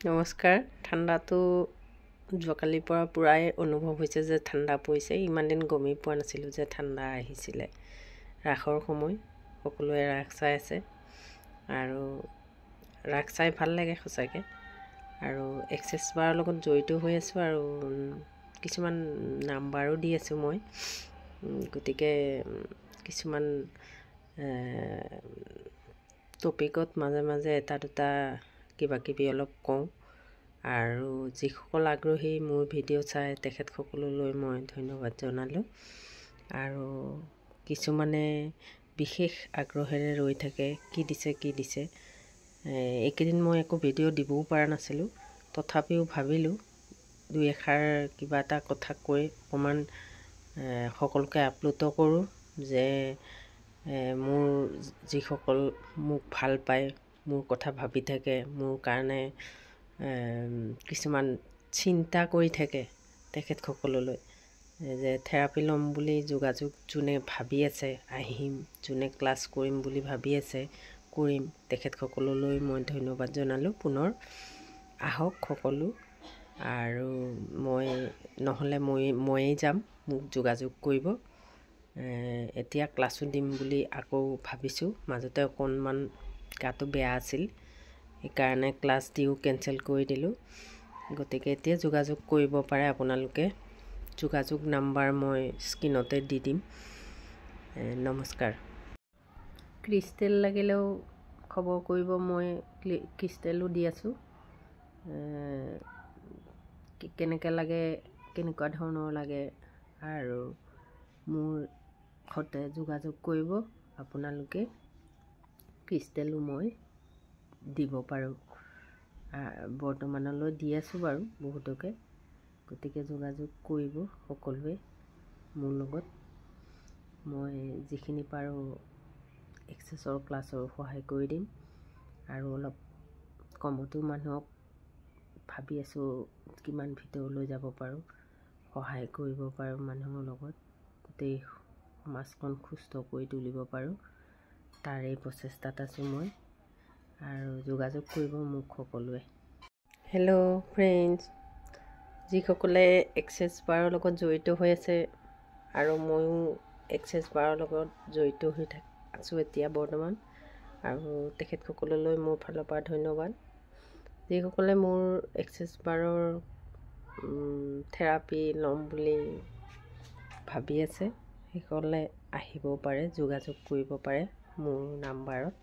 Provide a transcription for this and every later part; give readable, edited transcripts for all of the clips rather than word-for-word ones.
নমস্কাৰ। ঠাণ্ডাটো যোৱাকালিৰ পৰা পুৰাই অনুভৱ হৈছে যে ঠাণ্ডা পৰিছে। ইমান দিন গমেই পোৱা নাছিলোঁ যে ঠাণ্ডা আহিছিলে। ৰাসৰ সময়, সকলোৱে ৰাস চাই আছে আৰু ৰাস চাই ভাল লাগে সঁচাকৈ। আৰু এক্সেছ বাৰৰ লগত জড়িত হৈ আছোঁ আৰু কিছুমান নাম্বাৰো দি আছোঁ মই। গতিকে কিছুমান টপিকত মাজে মাজে এটা দুটা কিবা কিবি অলপ কওঁ আৰু যিসকল আগ্ৰহী মোৰ ভিডিঅ' চাই তেখেতসকললৈ মই ধন্যবাদ জনালোঁ। আৰু কিছুমানে বিশেষ আগ্ৰহেৰে ৰৈ থাকে কি দিছে। এইকেইদিন মই একো ভিডিঅ' দিবও পৰা নাছিলোঁ, তথাপিও ভাবিলোঁ দুই এষাৰ কিবা এটা কথা কৈ অকণমান সকলোকে আপ্লুত কৰোঁ যে মোৰ যিসকল মোক ভাল পায়, মোৰ কথা ভাবি থাকে, মোৰ কাৰণে কিছুমান চিন্তা কৰি থাকে, তেখেতসকললৈ যে থেৰাপি ল'ম বুলি যোগাযোগ যোনে ভাবি আছে, আহিম, যোনে ক্লাছ কৰিম বুলি ভাবি আছে, কৰিম, তেখেতসকললৈ মই ধন্যবাদ জনালোঁ। পুনৰ আহক সকলো। আৰু মই নহ'লে ময়েই যাম, মোক যোগাযোগ কৰিব। এতিয়া ক্লাছো দিম বুলি আকৌ ভাবিছোঁ। মাজতে অকণমান গাটো বেয়া আছিল, সেইকাৰণে ক্লাছ দিও কেঞ্চেল কৰি দিলোঁ। গতিকে এতিয়া যোগাযোগ কৰিব পাৰে আপোনালোকে। যোগাযোগ নাম্বাৰ মই স্ক্ৰীণতে দি দিম। নমস্কাৰ। ক্ৰিষ্টেল লাগিলেও খবৰ কৰিব, মই ক্ৰিষ্টেলো দি আছোঁ। কেনেকৈ লাগে, কেনেকুৱা ধৰণৰ লাগে আৰু মোৰ সৈতে যোগাযোগ কৰিব আপোনালোকে। ক্ৰিষ্টেলো মই দিব পাৰোঁ, বৰ্তমানলৈ দি আছোঁ বাৰু বহুতকে। গতিকে যোগাযোগ কৰিব সকলোৱে মোৰ লগত। মই যিখিনি পাৰোঁ এক্সেছৰ ক্লাছৰ সহায় কৰি দিম আৰু অলপ কমতো মানুহক ভাবি আছোঁ কিমান ভিতৰলৈ যাব পাৰোঁ, সহায় কৰিব পাৰোঁ মানুহৰ লগত, গোটেই সমাজখন সুস্থ কৰি তুলিব পাৰোঁ, তাৰেই প্ৰচেষ্টাত আছোঁ মই। আৰু যোগাযোগ কৰিব মোক সকলোৱে। হেল্ল' ফ্ৰেণ্ডছ, যিসকলে এক্সেছ বাৰৰ লগত জড়িত হৈ আছে আৰু ময়ো এক্সেছ বাৰৰ লগত জড়িত হৈ আছোঁ এতিয়া বৰ্তমান, আৰু তেখেতসকললৈ মোৰ ফালৰ পৰা ধন্যবাদ। যিসকলে মোৰ এক্সেছ বাৰৰ থেৰাপি ল'ম বুলি ভাবি আছে, সেইসকলে আহিব পাৰে, যোগাযোগ কৰিব পাৰে মোৰ নাম্বাৰত।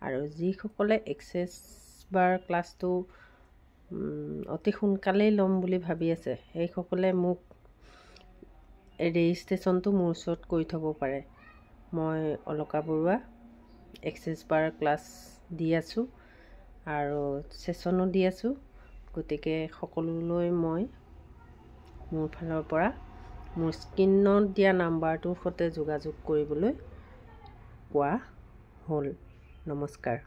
আৰু যিসকলে এক্সেছ বাৰ ক্লাছটো অতি সোনকালেই ল'ম বুলি ভাবি আছে, সেইসকলে মোক ৰেজিষ্ট্ৰেশ্যনটো মোৰ ওচৰত কৰি থ'ব পাৰে। মই অলকা বৰুৱা এক্সেছ বাৰ ক্লাছ দি আছোঁ আৰু ছেশ্যনো দি আছোঁ। গতিকে সকলোলৈ মই মোৰ ফালৰ পৰা মোৰ স্ক্ৰীণত দিয়া নাম্বাৰটোৰ সৈতে যোগাযোগ কৰিবলৈ কোৱা হ'ল। নমস্কাৰ।